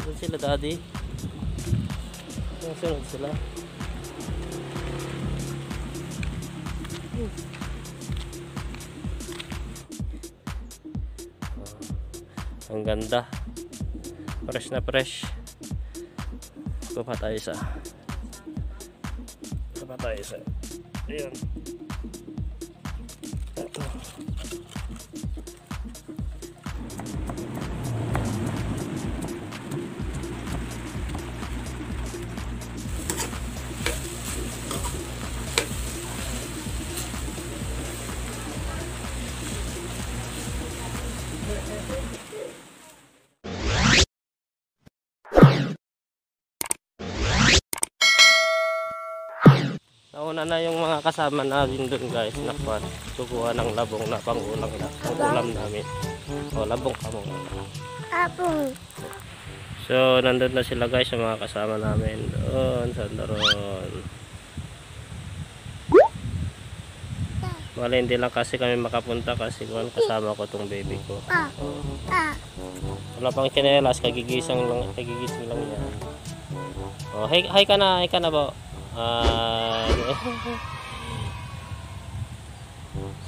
Doon sila, daddy. Sunod sila. Ang ganda. Fresh na fresh. Kuha tayo isa. Kuha tayo isa. Ayan. Ito. Nauna na yung mga kasama namin doon guys, nakuha, kukuha ng labong na pangulang na, pangulam namin. O, labong kamong. Apong. So, nandun na sila guys, yung mga kasama namin doon sa daron. Wala, hindi lang kasi kami makapunta kasi kasama ko tong baby ko. Wala pang chinelas, kagigising lang yan. Oh, hi ka na po.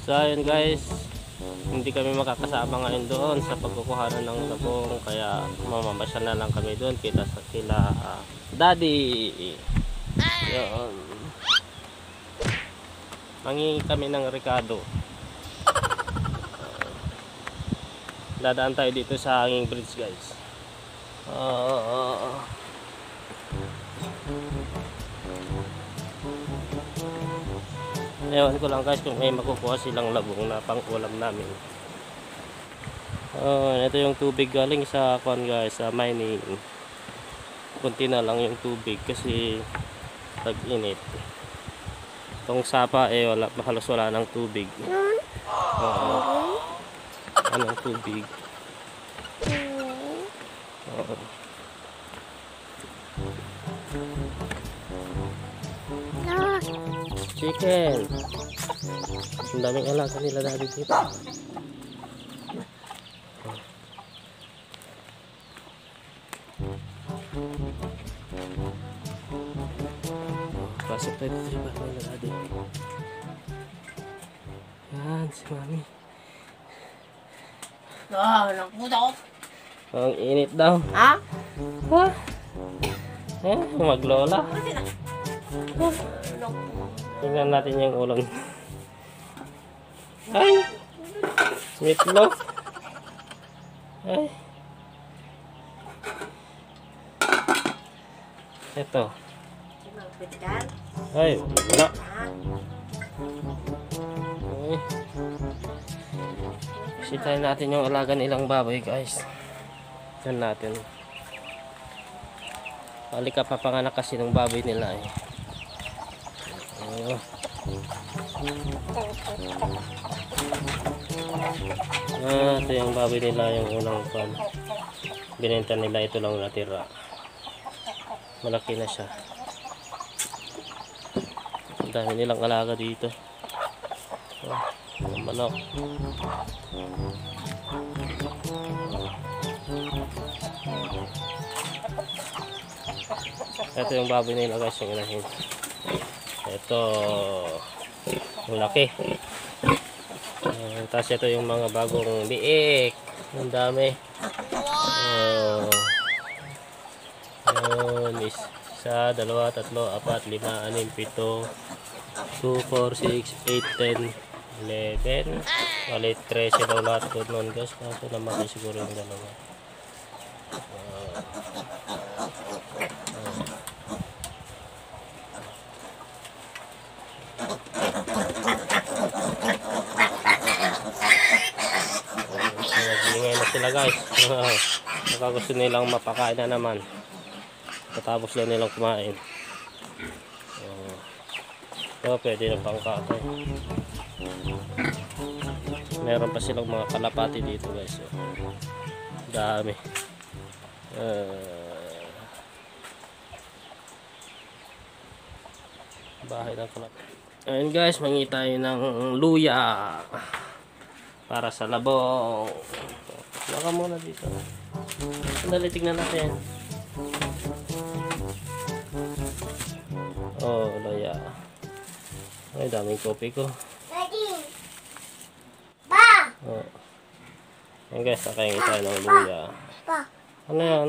So ayun guys, hindi kami makakasama ngayon doon sa pagkukuhanan ng labong, kaya mamamasyal na lang kami doon kita sa kila daddy. Yun, mangingi kami ng rekado. Dadaan tayo dito sa hanging bridge guys. Ewan ko lang guys kung may makukuha silang labong na pang-ulam namin. Ito yung tubig galing sa kwan guys, sa mining. Kunti na lang yung tubig kasi tag-init. Itong sapa halos wala ng tubig. Anong tubig? Chicken. Ang daming alaga nila dati dito. Pasok tayo dito sa bahay na dati. Yan, si mami. Nagputa ko. Ang init daw. Ha? Maglola. Tingnan natin yung ulam. Ay! Meatloaf. Ay. Ito. Ay, wala. Ay. Sitayin natin yung alaga nilang baboy guys. Yan natin. Halika pa panganak kasi ng baboy nila eh. Ito yung baboy nila, yung unang pan. Binenta nila, ito lang natira. Malaki na siya. Ang dami nilang alaga dito. Manok. Ito yung baboy nila guys, yung inahin. Ito ang laki. Tapos ito yung mga bagong biik. Ang dami. Isa, dalawa, tatlo, apat, lima, anim, pito, 2, 4, 6, 8, 10, 11. Walit 13 daw lahat ko noon guys. Kaso namatay siguro yung dalawa. Nagingay na sila guys. Baka gusto nilang mapakain na naman. Patapos lang nilang kumain. So pwede na pangkatay. Meron pa silang mga kalapati dito guys. Dami. Bahay ng kalapati. Ayun guys, mangi tayo ng luya para sa labong. Baka muna dito. Sandali, tignan natin. Oh, laya. Ay, daming kopi ko. Oh. Ayan guys, nakahingi tayo ng luya. Ano yan?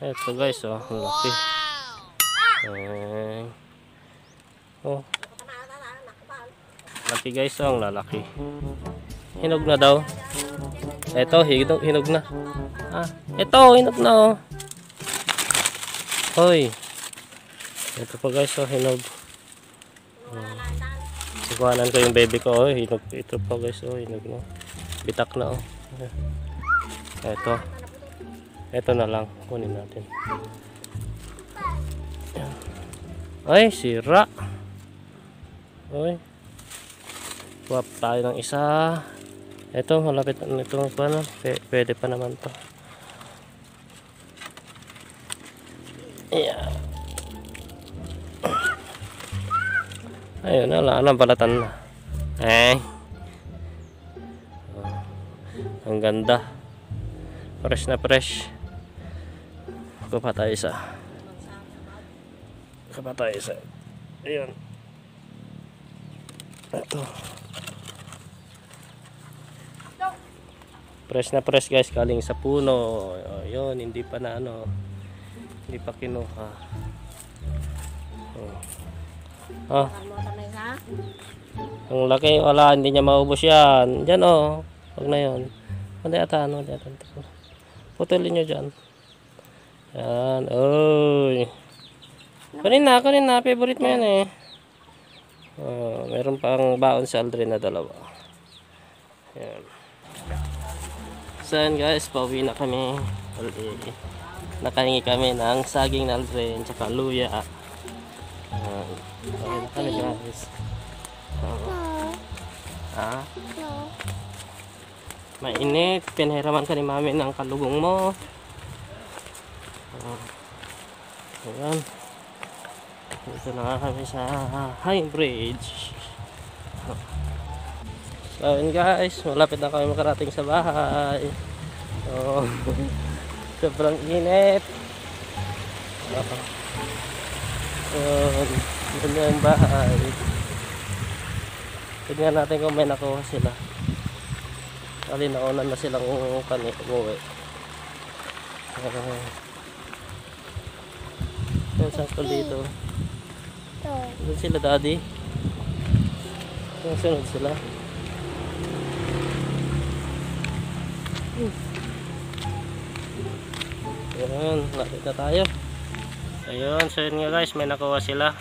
Ito guys, oh, ang laki. Ayan. Oh. Laki guys, oh, ang lalaki. Hinog na daw. Ito, hinog na. Ah, ito, hinog na, oh. Hoy. Ito pa guys, oh, hinog. Sikuhanan ko yung baby ko, oh, hinog. Ito pa guys, oh, hinog na. Bitak na, oh. Ito na lang, kunin natin. Ay, sira. Oy. Swap tayo ng isa. Ito, malapit na ito. Pwede pa naman to. Yeah. Ayun, wala, balatan na. Ang ganda. Fresh na fresh. Kuha tayo isa. Ayun. Ito. Fresh na fresh guys, galing sa puno. Ayun, hindi pa na ano. Hindi pa kinuha. Oh. Ang laki, wala, hindi niya maubos yan. Diyan, oh. Huwag na yun. Hindi ata. Putulin nyo dyan. Yan. Oy. Kunin na. Favorite mo yan eh. Meron pang baon si Aldrin na dalawa. Yan. So yan guys, pauwi na kami. Nakahingi kami ng saging na Aldrin tsaka luya. Pauwi na kami guys. Mainit. Pinahiraman ka ni mami ng kalugong mo. Ayan. Dito na nga kami sa High Bridge. So yun guys, malapit na kami makarating sa bahay. Sobrang init. Doon yung bahay. Tignan natin kung may nakuha sila. Kali naunan na silang umuwi. Saan ko dito? Doon sila daddy. Sunod sila. Ayan, lapit na tayo. Ayun, so yun nga guys, may nakuha sila.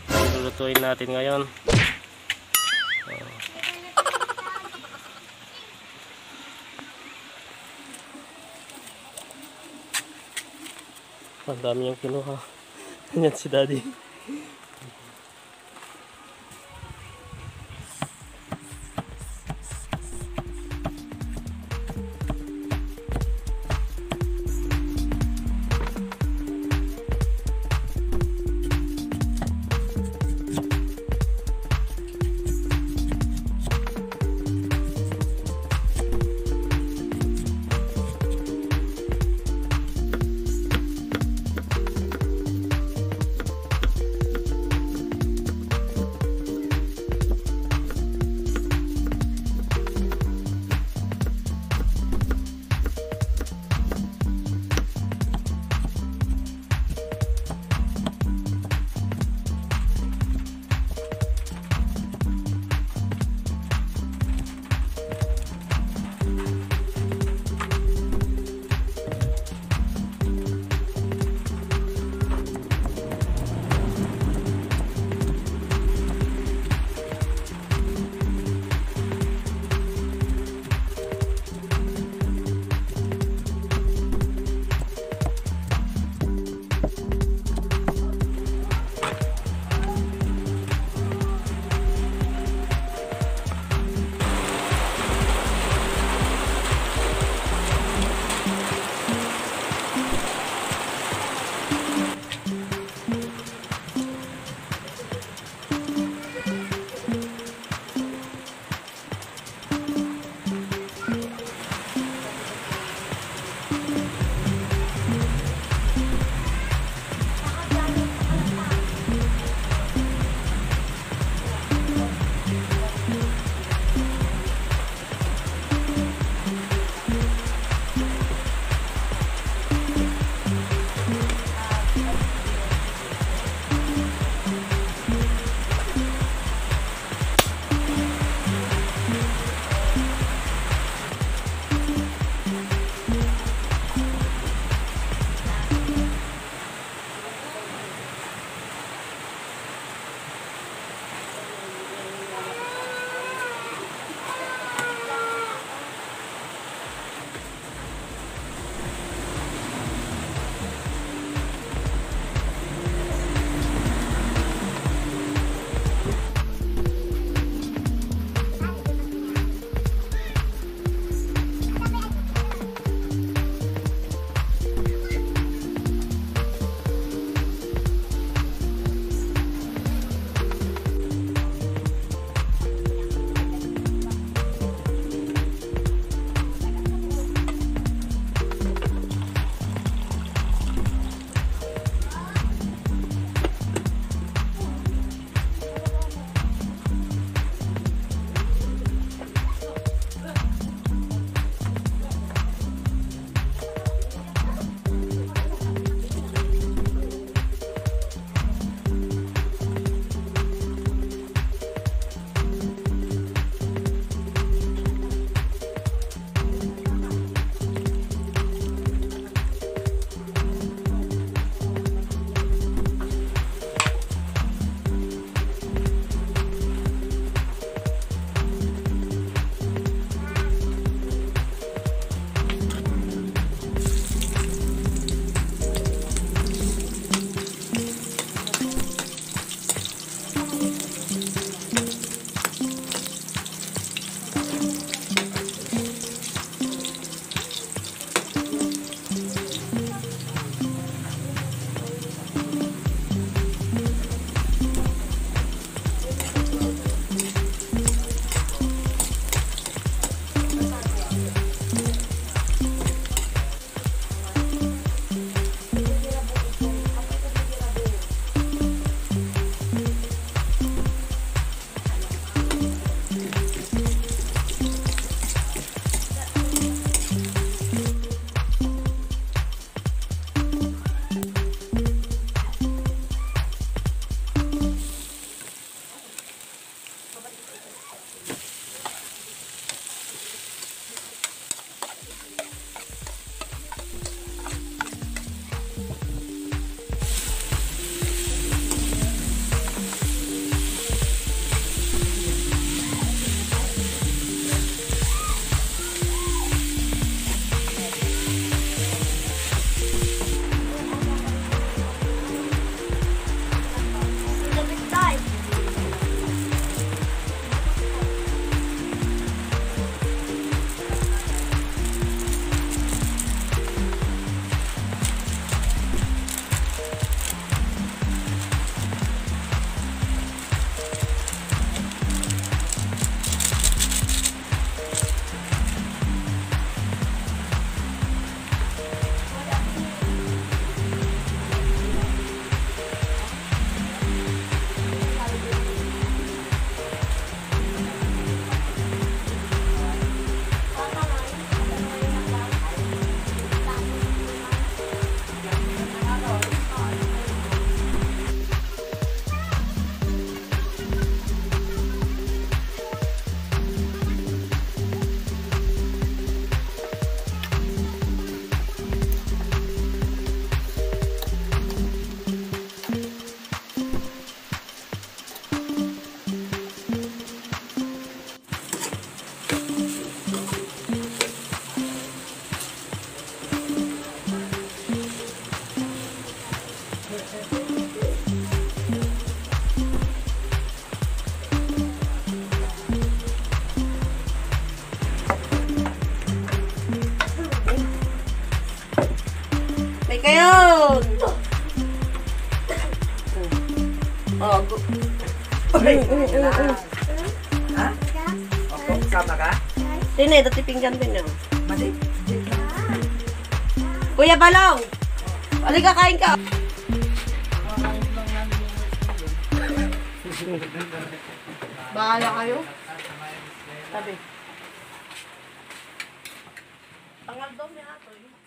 Lulutuin natin ngayon. Ang dami yung kinuha. Yan si daddy. kayo! Oh, Ha? Opo, sama ka? Sine, dati pinggan din yun. Mali. Kuya Balong! Halika, kain ka! Bahala kayo. Tabi. Tangal daw niya ato.